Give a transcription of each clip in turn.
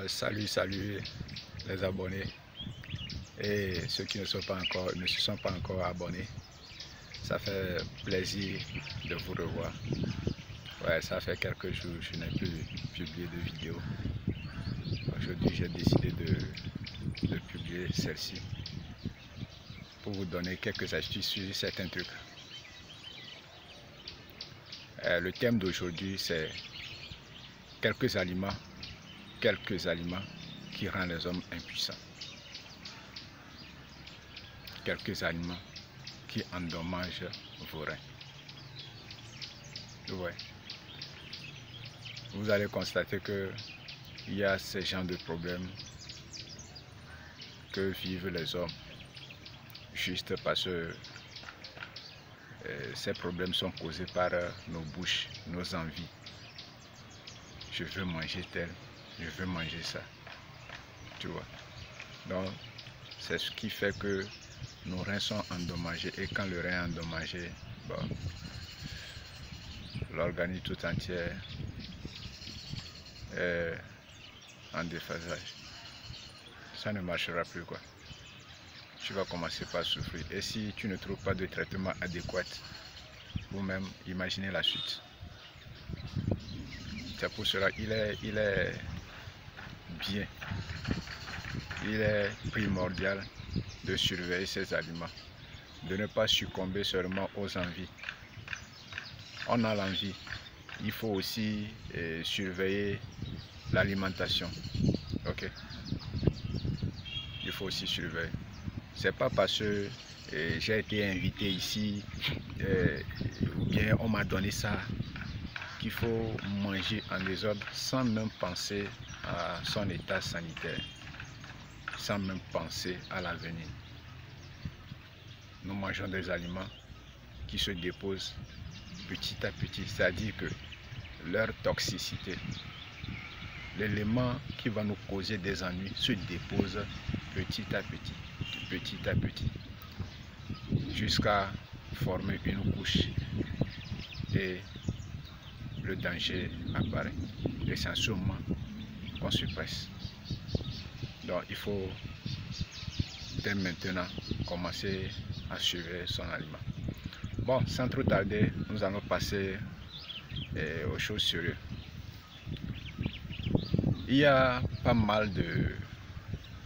Salut les abonnés et ceux qui ne se sont pas encore abonnés. Ça fait plaisir de vous revoir. Ouais, ça fait quelques jours que je n'ai plus publié de vidéo. Aujourd'hui, j'ai décidé de publier celle-ci pour vous donner quelques astuces sur certains trucs. Le thème d'aujourd'hui, c'est quelques aliments qui rendent les hommes impuissants. Quelques aliments qui endommagent vos reins. Ouais. Vous allez constater que il y a ce genre de problèmes que vivent les hommes juste parce que ces problèmes sont causés par nos bouches, nos envies. Je veux manger tel, je veux manger ça. Tu vois. Donc, c'est ce qui fait que nos reins sont endommagés. Et quand le rein est endommagé, bon, l'organisme tout entier est en déphasage. Ça ne marchera plus, quoi. Tu vas commencer par souffrir. Et si tu ne trouves pas de traitement adéquat, vous-même, imaginez la suite. C'est pour cela qu'il est bien, il est primordial de surveiller ces aliments, de ne pas succomber seulement aux envies. On a l'envie, il faut aussi surveiller l'alimentation. Ok, il faut aussi surveiller. C'est pas parce que j'ai été invité ici ou bien on m'a donné ça qu'il faut manger en désordre sans même penser à son état sanitaire, sans même penser à l'avenir. Nous mangeons des aliments qui se déposent petit à petit, c'est-à-dire que leur toxicité, l'élément qui va nous causer des ennuis se dépose petit à petit, jusqu'à former une couche et le danger apparaît. Et c'est en ce moment qu'on se presse. Donc il faut dès maintenant commencer à surveiller son aliment. Bon, sans trop tarder, nous allons passer aux choses sérieuses. Il y a pas mal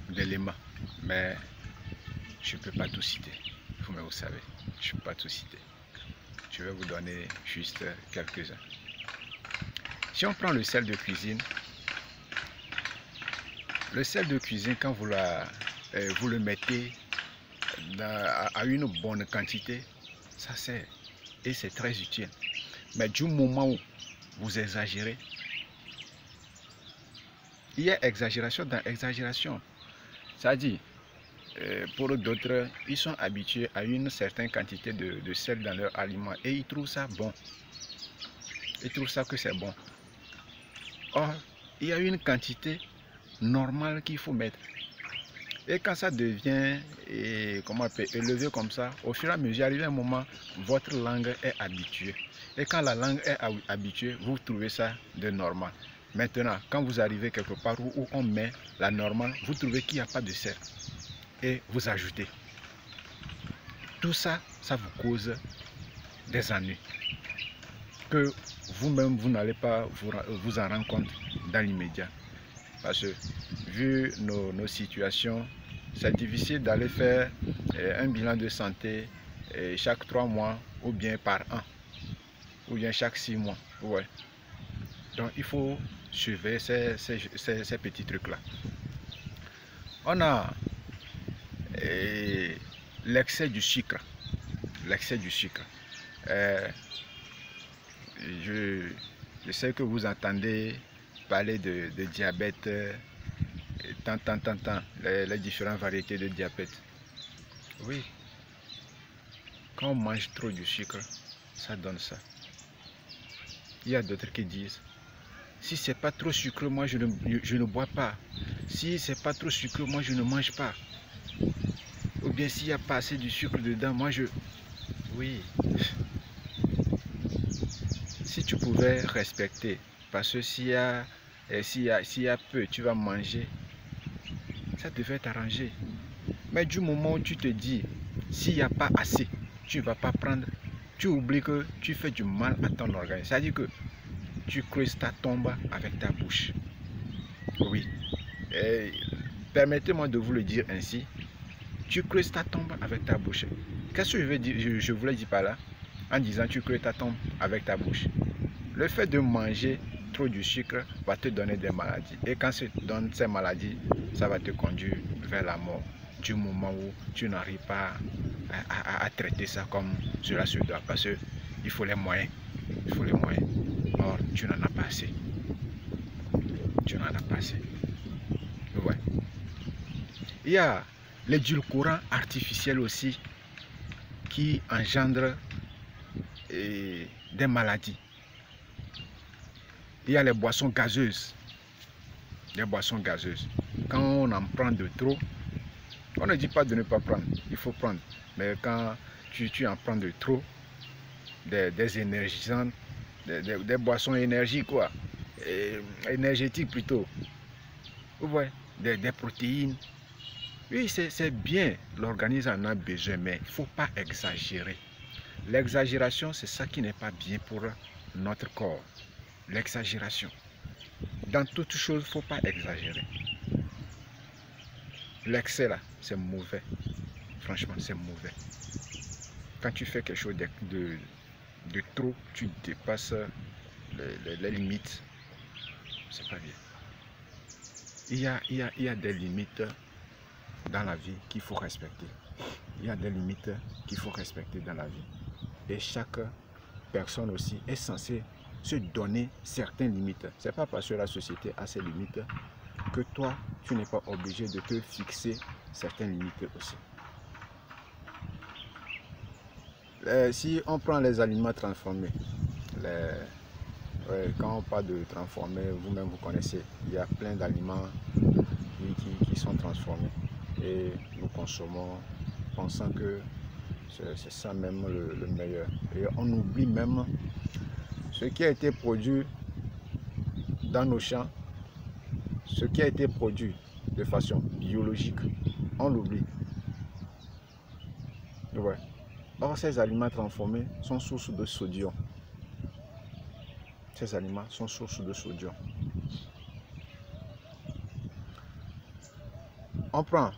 d'éléments, mais je ne peux pas tout citer. Vous-même vous savez, je ne peux pas tout citer. Je vais vous donner juste quelques-uns. Si on prend le sel de cuisine, quand vous le mettez à une bonne quantité, ça sert et c'est très utile. Mais du moment où vous exagérez, il y a exagération dans exagération. C'est-à-dire, pour d'autres, ils sont habitués à une certaine quantité de sel dans leur aliment et ils trouvent ça bon. Ils trouvent ça que c'est bon. Or, il y a une quantité normale qu'il faut mettre. Et quand ça devient élevé comme ça, au fur et à mesure, arrive un moment, votre langue est habituée. Et quand la langue est habituée, vous trouvez ça de normal. Maintenant, quand vous arrivez quelque part où on met la normale, vous trouvez qu'il n'y a pas de sel. Et vous ajoutez. Tout ça, ça vous cause des ennuis. Que vous-même, vous n'allez pas vous en rendre compte dans l'immédiat. Parce que, vu nos situations, c'est difficile d'aller faire un bilan de santé chaque 3 mois ou bien par an, ou bien chaque 6 mois. Ouais. Donc, il faut surveiller ces petits trucs-là. On a l'excès du sucre. L'excès du sucre. Je sais que vous entendez parler de diabète, les différentes variétés de diabète. Oui, quand on mange trop du sucre, ça donne ça. Il y a d'autres qui disent, si c'est pas trop sucré, moi je ne bois pas. Si c'est pas trop sucré, moi je ne mange pas. Ou bien s'il n'y a pas assez de sucre dedans, moi je... Oui. Si tu pouvais respecter, parce que s'il y a Et s'il y a peu, tu vas manger, ça devait t'arranger. Mais du moment où tu te dis, s'il n'y a pas assez, tu ne vas pas prendre, tu oublies que tu fais du mal à ton organisme. C'est-à-dire que tu creuses ta tombe avec ta bouche. Oui. Permettez-moi de vous le dire ainsi. Tu creuses ta tombe avec ta bouche. Qu'est-ce que je voulais dire par là? En disant tu creuses ta tombe avec ta bouche. Le fait de manger trop du sucre va te donner des maladies. Et quand ça te donne ces maladies, ça va te conduire vers la mort. Du moment où tu n'arrives pas à traiter ça comme cela se doit. Parce qu'il faut les moyens. Il faut les moyens. Or, tu n'en as pas assez. Tu n'en as pas assez. Ouais. Il y a l'édulcorant artificiel aussi qui engendre des maladies. Il y a les boissons gazeuses. Les boissons gazeuses. Quand on en prend de trop, on ne dit pas de ne pas prendre. Il faut prendre. Mais quand tu en prends de trop, des énergisantes, des boissons énergie quoi. Énergétiques plutôt. Vous voyez, des protéines. Oui, c'est bien. L'organisme en a besoin, mais il ne faut pas exagérer. L'exagération, c'est ça qui n'est pas bien pour notre corps. L'exagération. Dans toute chose, il ne faut pas exagérer. L'excès là, c'est mauvais. Franchement, c'est mauvais. Quand tu fais quelque chose de trop, tu dépasses les limites. C'est pas bien. Il y a des limites dans la vie qu'il faut respecter. Il y a des limites qu'il faut respecter dans la vie. Et chaque personne aussi est censée se donner certaines limites. C'est pas parce que la société a ses limites que toi, tu n'es pas obligé de te fixer certaines limites aussi. Si on prend les aliments transformés, quand on parle de transformer, vous-même vous connaissez, il y a plein d'aliments qui sont transformés et nous consommons pensant que c'est ça même le meilleur. Et on oublie même ce qui a été produit dans nos champs, ce qui a été produit de façon biologique, on l'oublie. Ouais. Or, ces aliments transformés sont source de sodium. Ces aliments sont source de sodium. On prend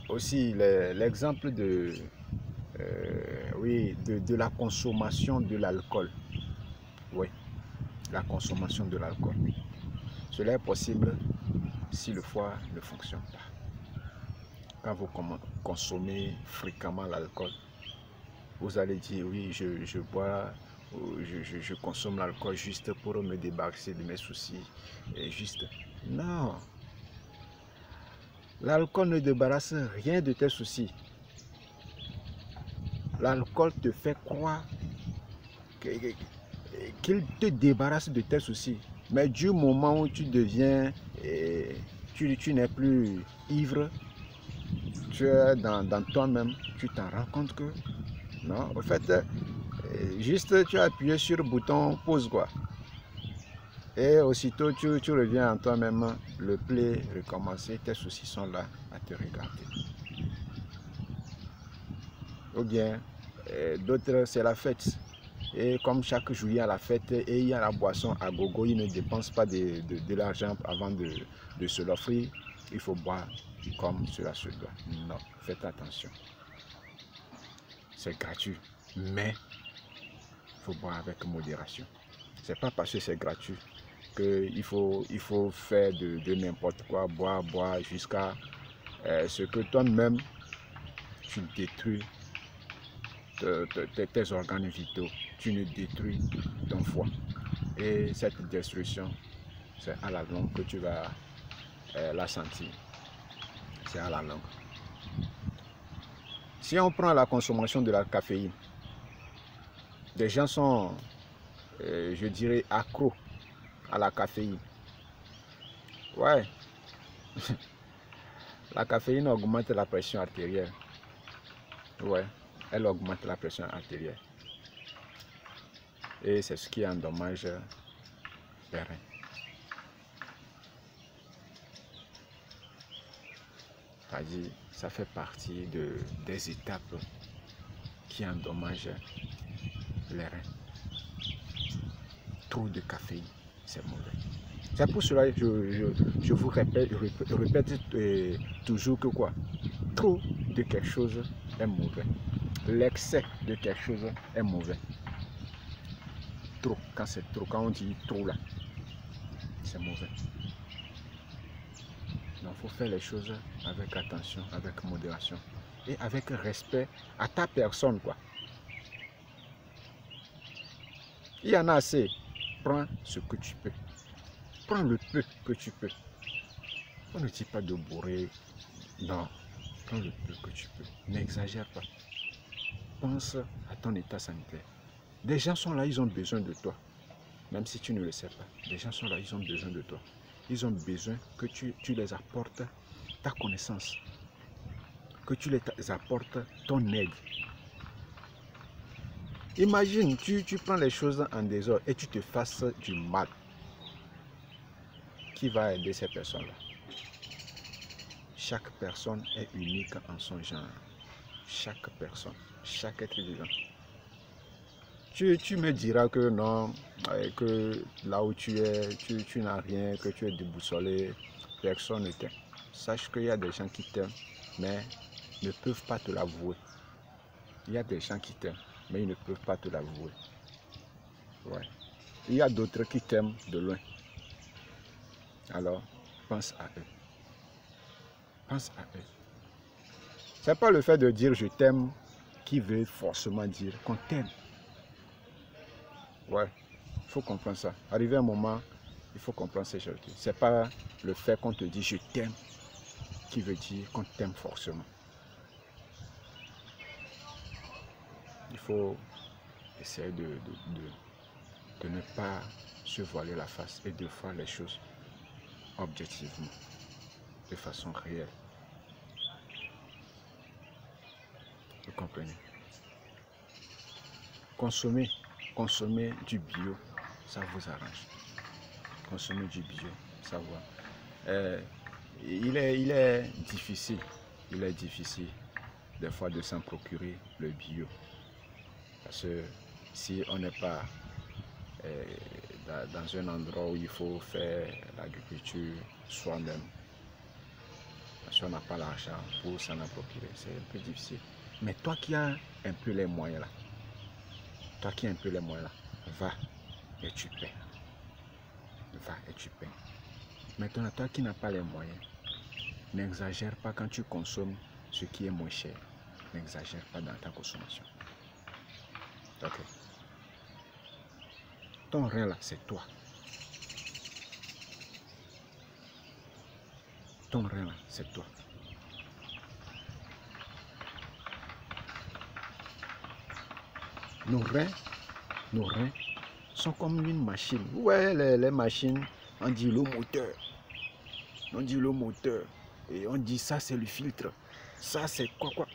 aussi l'exemple oui, de la consommation de l'alcool. Oui, la consommation de l'alcool. Cela est possible si le foie ne fonctionne pas. Quand vous consommez fréquemment l'alcool, vous allez dire oui, je bois, je consomme l'alcool juste pour me débarrasser de mes soucis. Et juste, non. L'alcool ne débarrasse rien de tes soucis. L'alcool te fait croire qu'il te débarrasse de tes soucis. Mais du moment où tu deviens, tu n'es plus ivre, tu es dans toi-même, tu t'en rends compte que non, en fait, juste tu as appuyé sur le bouton pause quoi. Et aussitôt tu reviens en toi-même, le play recommence, tes soucis sont là à te regarder. Ou bien, d'autres c'est la fête. Et comme chaque jour il y a la fête et il y a la boisson à gogo, ils ne dépensent pas de l'argent avant de se l'offrir. Il faut boire comme cela se doit. Non, faites attention. C'est gratuit, mais il faut boire avec modération. C'est pas parce que c'est gratuit qu'il faut faire de n'importe quoi, boire jusqu'à ce que toi-même tu détruis tes organes vitaux, tu ne détruis ton foie. Et cette destruction, c'est à la longue que tu vas la sentir. C'est à la longue. Si on prend la consommation de la caféine, des gens sont, je dirais, accros à la caféine. Ouais. La caféine augmente la pression artérielle. Ouais, elle augmente la pression artérielle. Et c'est ce qui endommage les reins. C'est-à-dire, ça fait partie des étapes qui endommagent les reins. Trop de caféine, c'est mauvais. C'est pour cela que je vous répète, toujours que quoi? Trop de quelque chose est mauvais. L'excès de quelque chose est mauvais. Trop, quand c'est trop, quand on dit trop là, c'est mauvais. Donc il faut faire les choses avec attention, avec modération et avec respect à ta personne, quoi. Il y en a assez. Prends ce que tu peux. Prends le peu que tu peux. On ne dit pas de bourrer. Non. Prends le peu que tu peux. N'exagère pas. Pense à ton état sanitaire. Des gens sont là, ils ont besoin de toi. Même si tu ne le sais pas. Des gens sont là, ils ont besoin de toi. Ils ont besoin que tu les apportes ta connaissance. Que tu les apportes ton aide. Imagine, tu prends les choses en désordre et tu te fasses du mal. Qui va aider ces personnes-là? Chaque personne est unique en son genre. Chaque personne, chaque être vivant. Tu me diras que non, que là où tu es, tu n'as rien, que tu es déboussolé, personne ne t'aime. Sache qu'il y a des gens qui t'aiment, mais ne peuvent pas te l'avouer. Il y a des gens qui t'aiment, mais ils ne peuvent pas te l'avouer. Ouais. Il y a d'autres qui t'aiment de loin. Alors, pense à eux. Pense à eux. C'est pas le fait de dire je t'aime qui veut forcément dire qu'on t'aime. Ouais, il faut comprendre ça. Arrivé un moment, il faut comprendre ces choses. C'est pas le fait qu'on te dit je t'aime qui veut dire qu'on t'aime forcément. Il faut essayer de ne pas se voiler la face et de faire les choses objectivement, de façon réelle. Vous comprenez? Consommer du bio, ça vous arrange. Consommer du bio, ça va. Il est difficile des fois de s'en procurer le bio. Parce que si on n'est pas dans un endroit où il faut faire l'agriculture soi-même, si on n'a pas l'argent pour s'en procurer, c'est un peu difficile. Mais toi qui as un peu les moyens là, va et tu paies. Va et tu paies. Maintenant, toi qui n'as pas les moyens, n'exagère pas quand tu consommes ce qui est moins cher. N'exagère pas dans ta consommation. Ok. Ton rein là, c'est toi. Ton rein là, c'est toi. Nos reins sont comme une machine. Ouais, les machines, on dit le moteur. On dit le moteur. Et on dit ça, c'est le filtre. Ça, c'est quoi?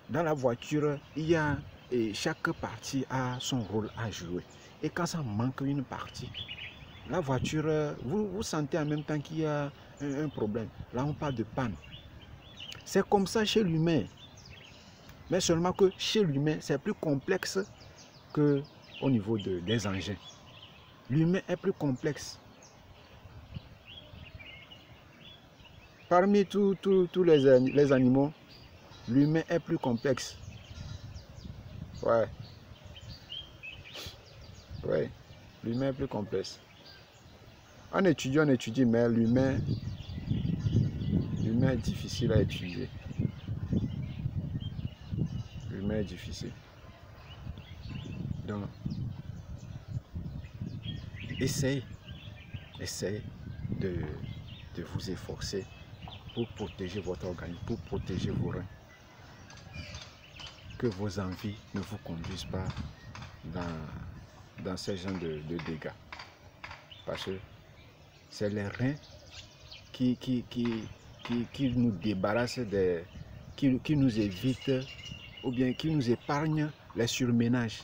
Dans la voiture, il y a... Et chaque partie a son rôle à jouer. Et quand ça manque une partie, la voiture, vous sentez en même temps qu'il y a un problème. Là, on parle de panne. C'est comme ça chez l'humain. Mais seulement que chez l'humain, c'est plus complexe qu'au niveau des engins. L'humain est plus complexe. Parmi tous les animaux, l'humain est plus complexe. Ouais. Ouais. L'humain est plus complexe. On étudie, mais l'humain est difficile à étudier. L'humain est difficile. Donc, essayez de vous efforcer pour protéger votre organisme, pour protéger vos reins. Que vos envies ne vous conduisent pas dans ce genre de dégâts. Parce que c'est les reins qui nous débarrassent qui nous évitent ou bien qui nous épargnent les surménages.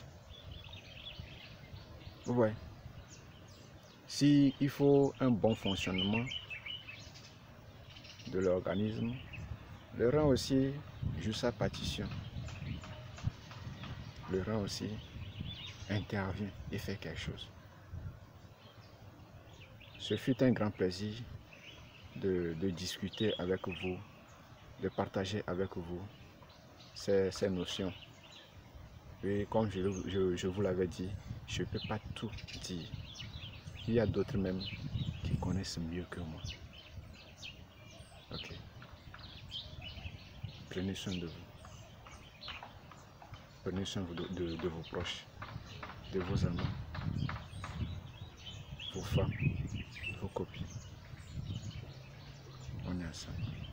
Ouais. S'il faut un bon fonctionnement de l'organisme, Le rang aussi joue sa partition. Le rang aussi intervient et fait quelque chose. Ce fut un grand plaisir de discuter avec vous, de partager avec vous ces notions. Et comme je vous l'avais dit, je ne peux pas tout dire. Il y a d'autres même qui connaissent mieux que moi. Ok. Prenez soin de vous. Prenez soin de vos proches, de vos amants, vos femmes, vos copines. On est ensemble.